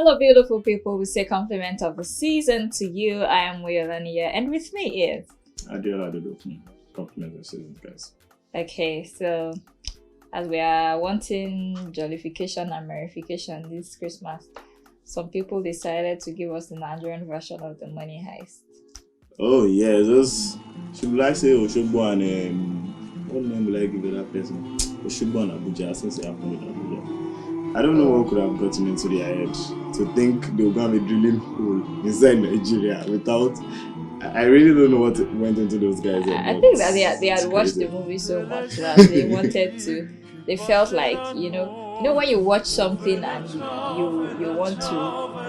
Hello, beautiful people. We say compliment of the season to you. I am Wayolania, and with me is Adiola compliment of the season, guys. Okay, so as we are wanting jollification and merrification this Christmas, some people decided to give us the Nigerian version of the Moneyheist. Oh yeah, those should I say Oshogbo and what name will I give that person? Oshogbo and Abuja, since they happened in Abuja. I don't know what could have gotten into their head to think they were going to be drilling hole inside Nigeria without. I really don't know what went into those guys' head. I think that they had watched the movie so much that they wanted to. They felt like you know when you watch something and you want to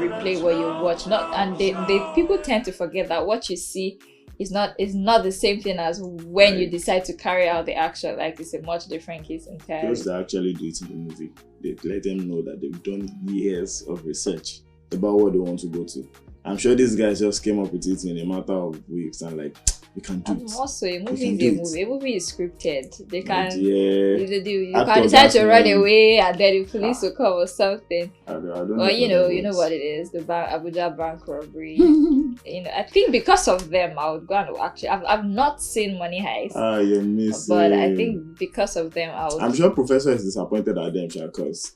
replay what you watch. Not and they people tend to forget that what you see is not the same thing as when you decide to carry out the action. Like it's a much different case entirely. Just to actually do it in the movie, they let them know that they've done years of research about what they want to go to. I'm sure these guys just came up with it in a matter of weeks and like, we can do it. Also, a movie is a movie. A movie is scripted. They can, you After can decide to run away and then the police will come or something. I don't Well, you know what it is. The Abuja bank robbery. I think because of them, I would go and actually. I've not seen Moneyheist. You're missing. But I think because of them, I would. I'm sure Professor is disappointed at them, because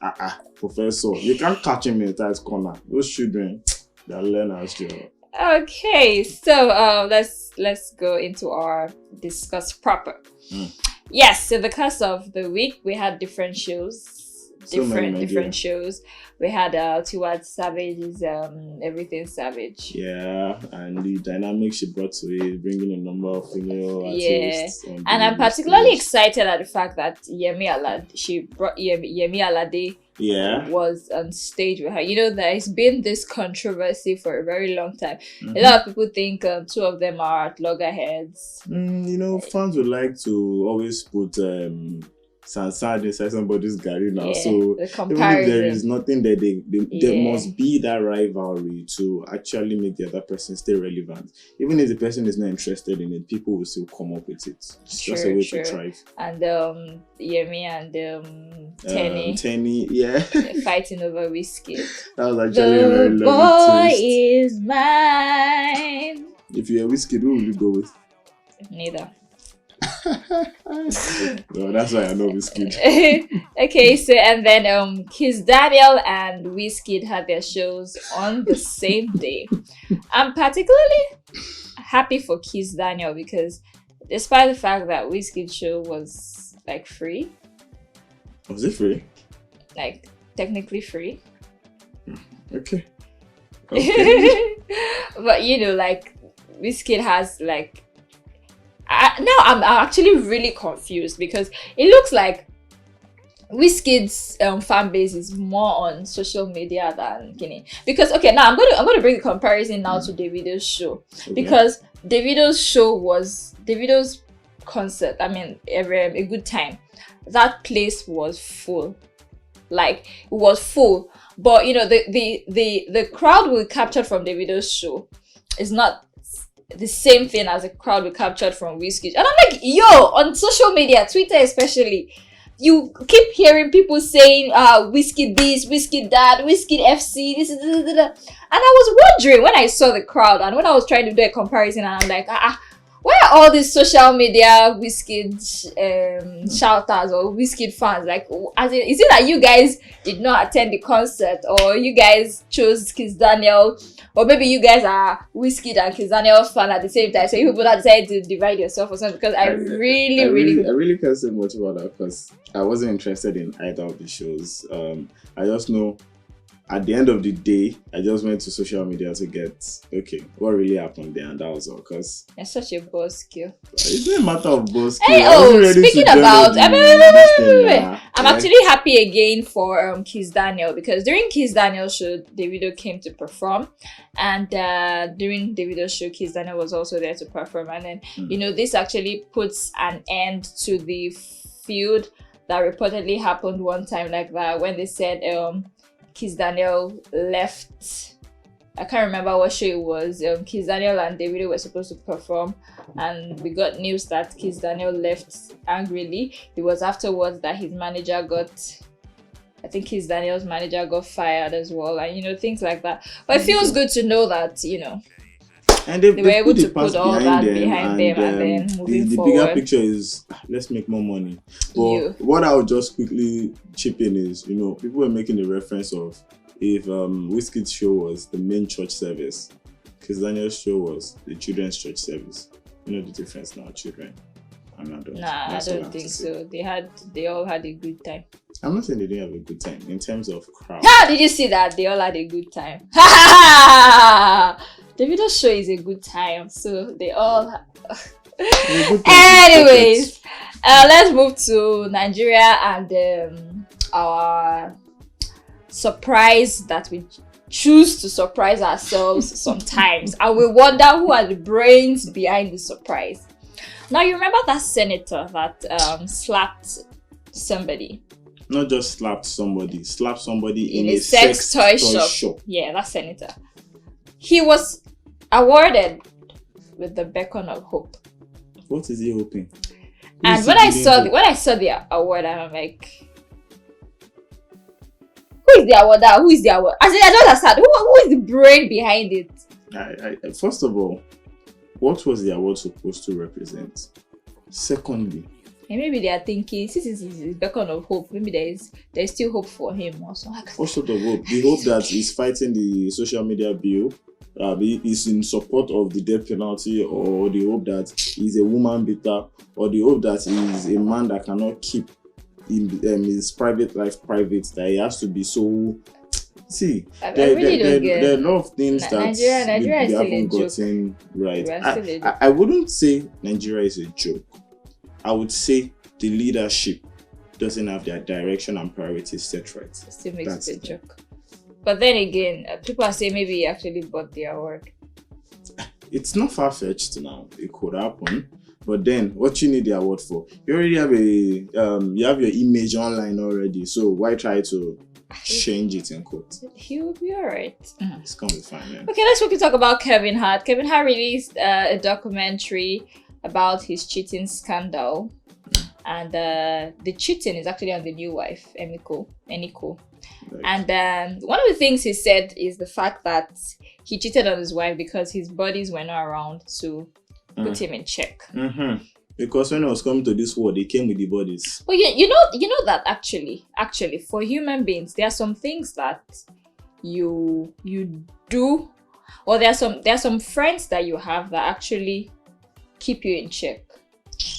Professor, you can't catch him in a tight corner. Those children. They're learners, Okay, so let's go into our discuss proper. Yes, so because of the week we had different shows, different shows. We had Tiwa Savage's Everything's Yeah, and the dynamic she brought to it, bringing a number of female artists. Yeah, and I'm particularly excited at the fact that she brought Yemi Alade. Yeah, was on stage with her. There's been this controversy for a very long time. A lot of people think two of them are loggerheads. Fans would like to always put Sansad inside somebody's garden now. Yeah, so the even if comparison. there is nothing that there must be that rivalry to actually make the other person stay relevant. Even if the person is not interested in it, people will still come up with it. It's just a way to thrive. And Yemi and Tenny, yeah, fighting over whiskey. That was actually a very lovely twist. The boy is mine. If you're a whiskey, who will you go with? Neither. No, that's why I know Wizkid. Okay, so and then Kiss Daniel and Wizkid had their shows on the same day. I'm particularly happy for Kiss Daniel because despite the fact that Wizkid's show was like free. Was it free? Like technically free. Okay. But like Wizkid has like now I'm actually really confused because it looks like Wizkid's fan base is more on social media than Guinea. Because now I'm gonna bring the comparison now to Davido's show. Okay. Because Davido's show was Davido's concert. I mean, a good time. That place was full. Like it was full. But the crowd we captured from Davido's show is not the same thing as a crowd we captured from Wizkid. And I'm like, on social media, Twitter especially, you keep hearing people saying Wizkid this, Wizkid that, Wizkid FC, this. And I was wondering when I saw the crowd and when I was trying to do a comparison, and I'm like, why are all these social media Wizkid shouters or Wizkid fans? Like, is it that you guys did not attend the concert, or you guys chose Kiss Daniel, or maybe you guys are Wizkid and Kiss Daniel fan at the same time? So you people that decided to divide yourself or something. Because I really can't say much about that because I wasn't interested in either of the shows. I just know. At the end of the day, I just went to social media to get, what really happened there, and that was all. Because you're such a buzzkill. It's not a matter of buzzkill. Hey, speaking about, I'm actually happy again for Kiss Daniel, because during Kiss Daniel's show, Davido came to perform, and during Davido's show, Kiss Daniel was also there to perform, and then this actually puts an end to the feud that reportedly happened one time like that when they said Kiss Daniel left. I can't remember what show it was. Kiss Daniel and Davido were supposed to perform, and we got news that Kiss Daniel left angrily. It was afterwards that his manager got I think his Daniel's manager got fired as well, and things like that. But it feels good to know that And they were able put the to put past all that behind them, and then moving the forward. bigger picture is let's make more money. But what I'll just quickly chip in is, people were making the reference of if Wizkid's show was the main church service, because Daniel's show was the children's church service. You know the difference now, children and adults. Nah, I don't think so. They all had a good time. I'm not saying they didn't have a good time in terms of crowd. How did you see that? They all had a good time. Davido's show is a good time, so they all. Anyways, let's move to Nigeria and our surprise that we choose to surprise ourselves sometimes, and we wonder who are the brains behind the surprise. Now, you remember that senator that slapped somebody? Not just slapped somebody in a sex toy shop. Yeah, that senator. He was awarded with the beacon of hope. What is he hoping? And when I saw the award, I'm like, who is the awarder? Who is the award? I don't understand. Who is the brain behind it? First of all, what was the award supposed to represent? Secondly, and maybe they are thinking, since it's a beacon of hope, maybe there's still hope for him also. What sort of hope? The hope that he's fighting the social media bill, is in support of the death penalty, or the hope that he's a woman beater, or the hope that he's a man that cannot keep his private life private, that he has to be so. See, there are a lot of things that Nigeria we haven't gotten right. I wouldn't say Nigeria is a joke. I would say the leadership doesn't have their direction and priorities set right. It still makes it a joke. But then again, people are saying maybe he actually bought the award. It's not far-fetched now. It could happen. But then, what you need the award for? You already have you have your image online already. So why try to change it in quote? He will be alright. It's gonna be fine, man. Okay, let's quickly talk about Kevin Hart. Kevin Hart released a documentary about his cheating scandal, and the cheating is actually on the new wife, Eniko. Right. And one of the things he said is the fact that he cheated on his wife because his buddies were not around to put him in check. Mm-hmm. Because when I was coming to this world, they came with the bodies. Well, you know that actually, for human beings, there are some things that you do, or there are some friends that you have that actually keep you in check.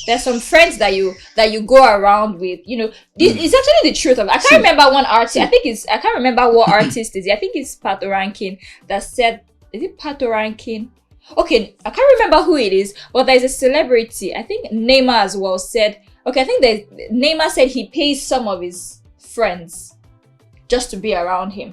There's some friends that you go around with. It's actually the truth of it. I can't remember one artist. I can't remember what artist is. I think it's Pato Rankin that said. Is it Pato Rankin? Okay, I can't remember who it is, but there's a celebrity. I think Neymar as well said. Okay, I think Neymar said he pays some of his friends just to be around him.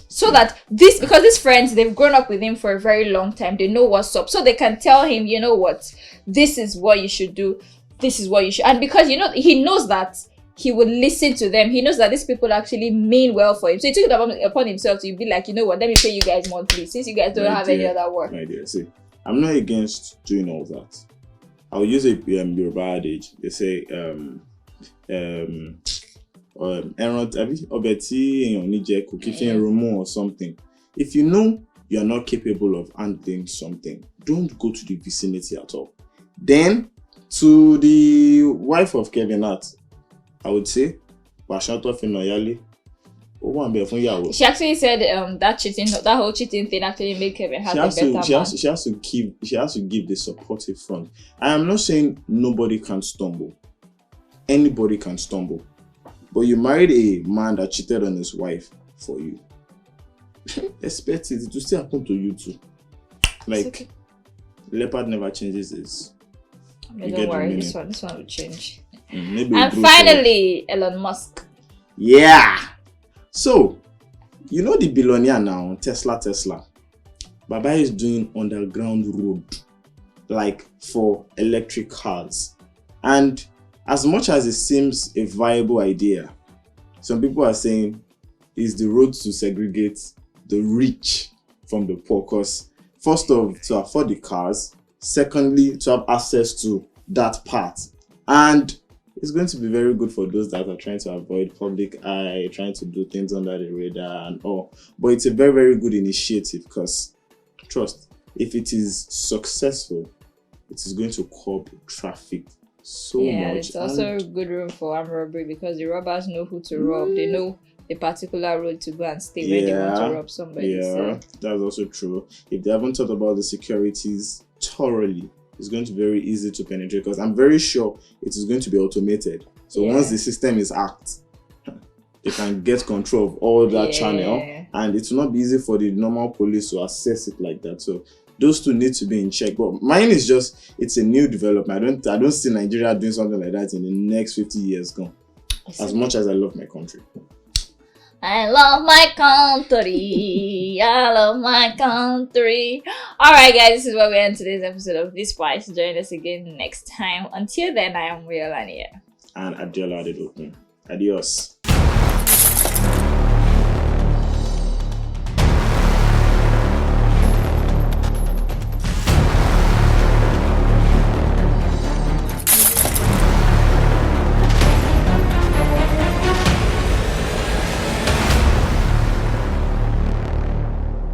So that because these friends, they've grown up with him for a very long time, they know what's up. So they can tell him, you know what, this is what you should do, this is what you should. And because, he knows that he would listen to them. He knows that these people actually mean well for him. So he took it upon himself to be like, you know what, let me pay you guys monthly, since you guys don't have any other work. My dear, see, I'm not against doing all that. I'll use a Yoruba adage. They say, or something. If you know you're not capable of handling something, don't go to the vicinity at all. Then, to the wife of Kevin Hart, I would say, she actually said that whole cheating thing actually made Kevin Hart a better man. She has to give the supportive front. I am not saying nobody can stumble. Anybody can stumble. But you married a man that cheated on his wife for you. Expect it to still happen to you too. Like, okay. Leopard never changes his. Don't worry, this one will change. And finally, Elon Musk. Yeah. So, the billionaire now, Tesla. Baba is doing underground road, like for electric cars. And as much as it seems a viable idea, some people are saying it's the road to segregate the rich from the poor. Because first off, to afford the cars. Secondly, to have access to that part. And it's going to be very good for those that are trying to avoid public eye, trying to do things under the radar and all. But it's a very, very good initiative because, trust, if it is successful, it is going to curb traffic so much. It's also good room for armed robbery because the robbers know who to rob. They know the particular road to go and stay when they want to rob somebody. Yeah, that's also true. If they haven't thought about the securities thoroughly, it's going to be very easy to penetrate because I'm very sure it is going to be automated. So once the system is hacked, they can get control of all that channel, and it will not be easy for the normal police to access it like that. So those two need to be in check. But mine is just, it's a new development. I don't see Nigeria doing something like that in the next 50 years gone. As much as I love my country. I love my country. I love my country. Alright guys, this is where we end today's episode of This Spice. Join us again next time. Until then, I am Real Ania. And Adiola Adedoku. Adios.